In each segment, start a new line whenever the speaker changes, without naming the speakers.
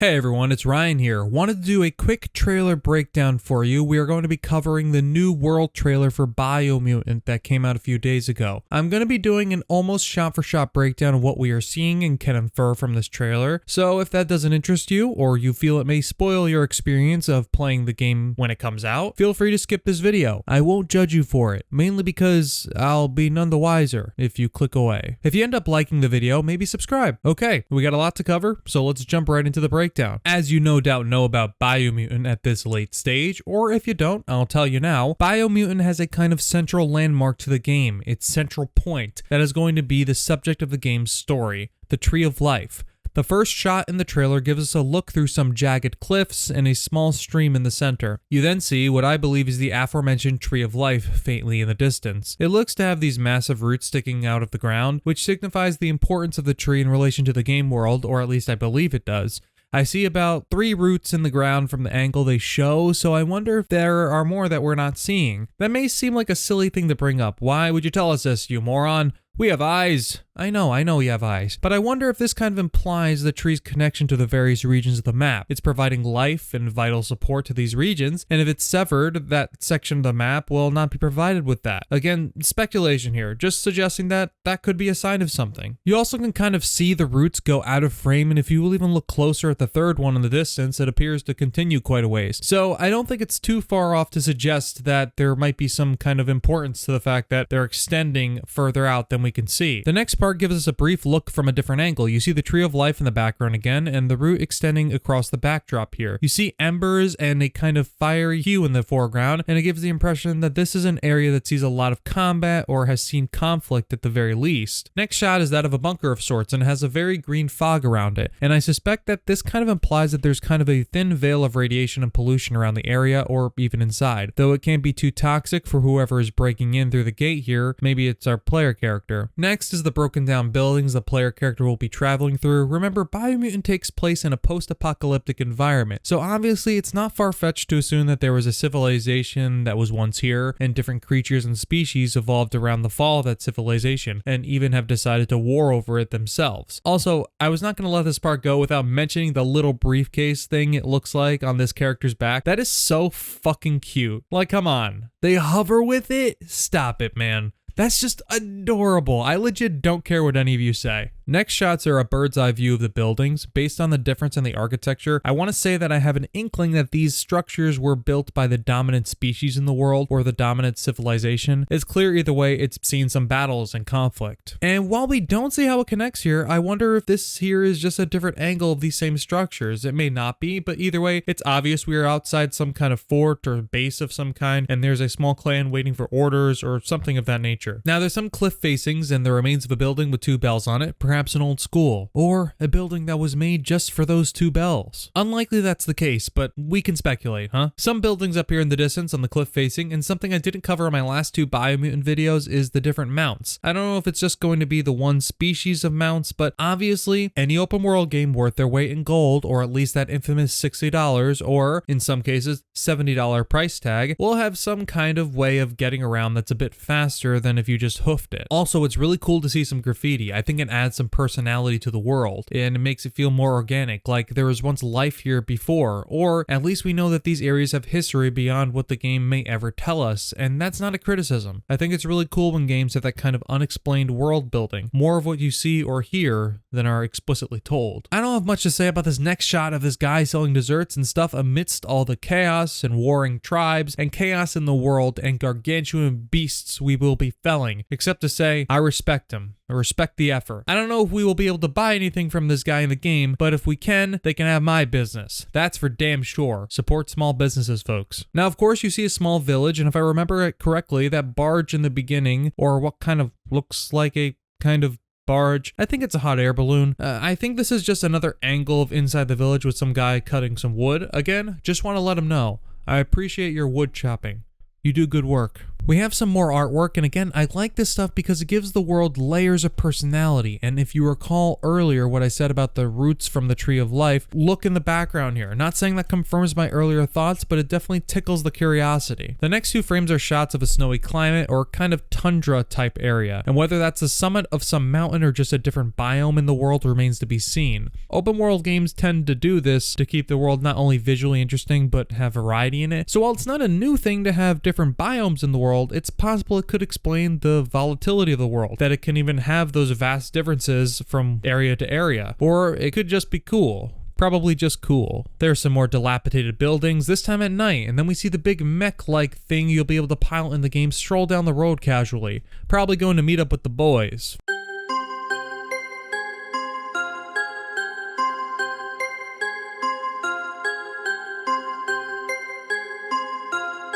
Hey everyone, it's Ryan here. Wanted to do a quick trailer breakdown for you. We are going to be covering the new world trailer for Biomutant that came out a few days ago. I'm going to be doing an almost shot-for-shot breakdown of what we are seeing and can infer from this trailer. So if that doesn't interest you, or you feel it may spoil your experience of playing the game when it comes out, feel free to skip this video. I won't judge you for it, mainly because I'll be none the wiser if you click away. If you end up liking the video, maybe subscribe. Okay, we got a lot to cover, so let's jump right into the breakdown. As you no doubt know about Biomutant at this late stage, or if you don't, I'll tell you now, Biomutant has a kind of central landmark to the game, its central point, that is going to be the subject of the game's story, the Tree of Life. The first shot in the trailer gives us a look through some jagged cliffs and a small stream in the center. You then see what I believe is the aforementioned Tree of Life faintly in the distance. It looks to have these massive roots sticking out of the ground, which signifies the importance of the tree in relation to the game world, or at least I believe it does. I see about 3 roots in the ground from the angle they show, so I wonder if there are more that we're not seeing. That may seem like a silly thing to bring up. Why would you tell us this, you moron? We have eyes. I know you have eyes. But I wonder if this kind of implies the tree's connection to the various regions of the map. It's providing life and vital support to these regions, and if it's severed, that section of the map will not be provided with that. Again, speculation here, just suggesting that that could be a sign of something. You also can kind of see the roots go out of frame, and if you will even look closer at the third one in the distance, it appears to continue quite a ways. So I don't think it's too far off to suggest that there might be some kind of importance to the fact that they're extending further out than we can see. The next part gives us a brief look from a different angle. You see the Tree of Life in the background again, and the root extending across the backdrop here. You see embers and a kind of fiery hue in the foreground, and it gives the impression that this is an area that sees a lot of combat or has seen conflict at the very least. Next shot is that of a bunker of sorts, and it has a very green fog around it, and I suspect that this kind of implies that there's kind of a thin veil of radiation and pollution around the area, or even inside. Though it can't be too toxic for whoever is breaking in through the gate here, maybe it's our player character. Next is the broken down buildings the player character will be traveling through. Remember, Biomutant takes place in a post-apocalyptic environment, so obviously it's not far-fetched to assume that there was a civilization that was once here, and different creatures and species evolved around the fall of that civilization, and even have decided to war over it themselves. Also, I was not going to let this part go without mentioning the little briefcase thing it looks like on this character's back. That is so fucking cute. Like, come on. They hover with it? Stop it, man. That's just adorable. I legit don't care what any of you say. Next shots are a bird's eye view of the buildings. Based on the difference in the architecture, I want to say that I have an inkling that these structures were built by the dominant species in the world or the dominant civilization. It's clear either way it's seen some battles and conflict. And while we don't see how it connects here, I wonder if this here is just a different angle of these same structures. It may not be, but either way, it's obvious we are outside some kind of fort or base of some kind, and there's a small clan waiting for orders or something of that nature. Now there's some cliff facings and the remains of a building with 2 bells on it, perhaps an old school, or a building that was made just for those 2 bells. Unlikely that's the case, but we can speculate, huh? Some buildings up here in the distance on the cliff facing, and something I didn't cover in my last 2 Biomutant videos is the different mounts. I don't know if it's just going to be the one species of mounts, but obviously any open world game worth their weight in gold, or at least that infamous $60, or in some cases $70 price tag, will have some kind of way of getting around that's a bit faster than if you just hoofed it. Also, it's really cool to see some graffiti. I think it adds some personality to the world, and it makes it feel more organic, like there was once life here before, or at least we know that these areas have history beyond what the game may ever tell us, and that's not a criticism. I think it's really cool when games have that kind of unexplained world building, more of what you see or hear than are explicitly told. I don't have much to say about this next shot of this guy selling desserts and stuff amidst all the chaos and warring tribes and chaos in the world and gargantuan beasts we will be felling, except to say, I respect him. I respect the effort. I don't know if we will be able to buy anything from this guy in the game, but if we can, they can have my business. That's for damn sure. Support small businesses, folks. Now, of course, you see a small village, and if I remember it correctly, that barge in the beginning, or what kind of looks like a kind of barge, I think it's a hot air balloon. I think this is just another angle of inside the village with some guy cutting some wood. Again, just want to let him know. I appreciate your wood chopping. You do good work. We have some more artwork, and again, I like this stuff because it gives the world layers of personality. And if you recall earlier what I said about the roots from the tree of life, look in the background here. Not saying that confirms my earlier thoughts, but it definitely tickles the curiosity. The next few frames are shots of a snowy climate or kind of tundra type area, and whether that's the summit of some mountain or just a different biome in the world remains to be seen. Open world games tend to do this to keep the world not only visually interesting but have variety in it. So while it's not a new thing to have different biomes in the world, it's possible it could explain the volatility of the world, that it can even have those vast differences from area to area. Or it could just be cool. Probably just cool. There's some more dilapidated buildings, this time at night, and then we see the big mech-like thing you'll be able to pilot in the game stroll down the road casually. Probably going to meet up with the boys.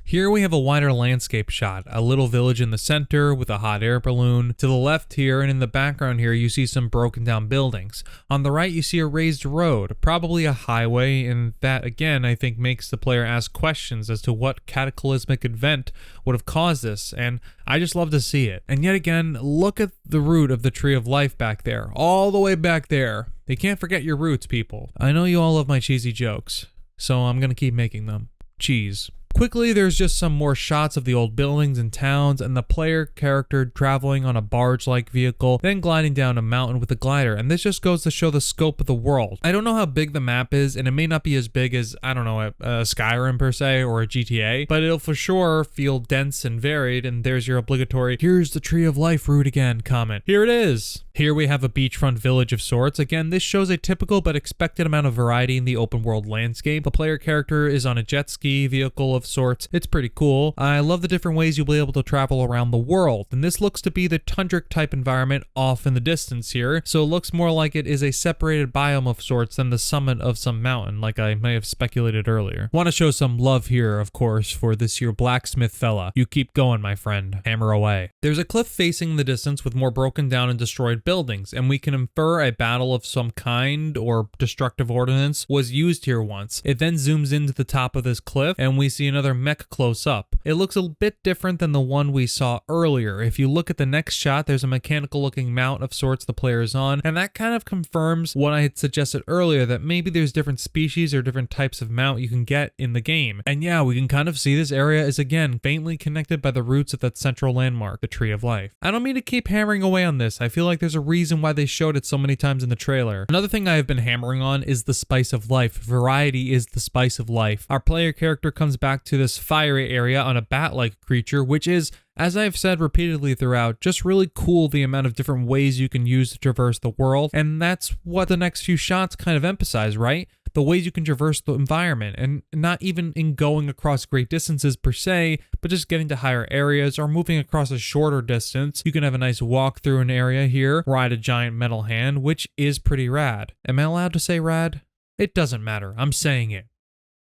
Here we have a wider landscape shot, a little village in the center with a hot air balloon. To the left here and in the background here you see some broken down buildings. On the right you see a raised road, probably a highway, and that again I think makes the player ask questions as to what cataclysmic event would have caused this, and I just love to see it. And yet again, look at the root of the tree of life back there, all the way back there. You can't forget your roots, people. I know you all love my cheesy jokes, so I'm gonna keep making them. Cheese. Quickly, there's just some more shots of the old buildings and towns and the player character traveling on a barge-like vehicle, then gliding down a mountain with a glider, and this just goes to show the scope of the world. I don't know how big the map is, and it may not be as big as, I don't know, a Skyrim per se, or a GTA, but it'll for sure feel dense and varied, and there's your obligatory, here's the tree of life route again comment. Here it is! Here we have a beachfront village of sorts. Again, this shows a typical but expected amount of variety in the open world landscape. The player character is on a jet ski vehicle of sorts. It's pretty cool. I love the different ways you'll be able to travel around the world, and this looks to be the tundric type environment off in the distance here, so it looks more like it is a separated biome of sorts than the summit of some mountain, like I may have speculated earlier. Want to show some love here, of course, for this here blacksmith fella. You keep going, my friend. Hammer away. There's a cliff facing the distance with more broken down and destroyed buildings, and we can infer a battle of some kind or destructive ordnance was used here once. It then zooms into the top of this cliff, and we see another mech close up. It looks a bit different than the one we saw earlier. If you look at the next shot, there's a mechanical looking mount of sorts the player is on, and that kind of confirms what I had suggested earlier, that maybe there's different species or different types of mount you can get in the game. And yeah, we can kind of see this area is again faintly connected by the roots of that central landmark, the Tree of Life. I don't mean to keep hammering away on this. I feel like there's a reason why they showed it so many times in the trailer. Another thing I have been hammering on is the spice of life. Variety is the spice of life. Our player character comes back to this fiery area on a bat-like creature, which is, as I've said repeatedly throughout, just really cool the amount of different ways you can use to traverse the world, and that's what the next few shots kind of emphasize, right? The ways you can traverse the environment, and not even in going across great distances per se, but just getting to higher areas or moving across a shorter distance. You can have a nice walk through an area here, ride a giant metal hand, which is pretty rad. Am I allowed to say rad? It doesn't matter, I'm saying it.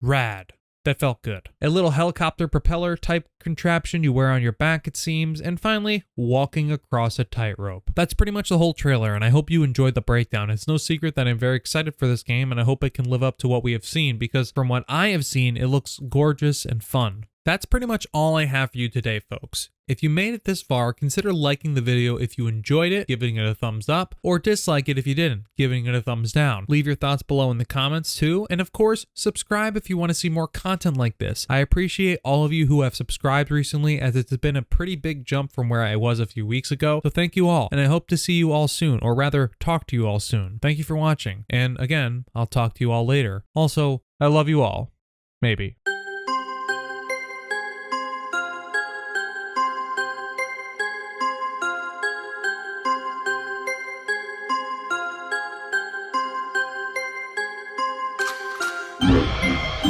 Rad. That felt good. A little helicopter propeller type contraption you wear on your back, it seems, and finally, walking across a tightrope. That's pretty much the whole trailer, and I hope you enjoyed the breakdown. It's no secret that I'm very excited for this game, and I hope it can live up to what we have seen, because from what I have seen, it looks gorgeous and fun. That's pretty much all I have for you today, folks. If you made it this far, consider liking the video if you enjoyed it, giving it a thumbs up, or dislike it if you didn't, giving it a thumbs down. Leave your thoughts below in the comments too, and of course, subscribe if you want to see more content like this. I appreciate all of you who have subscribed recently, as it's been a pretty big jump from where I was a few weeks ago, so thank you all, and I hope to see you all soon, or rather, talk to you all soon. Thank you for watching, and again, I'll talk to you all later. Also, I love you all. Maybe.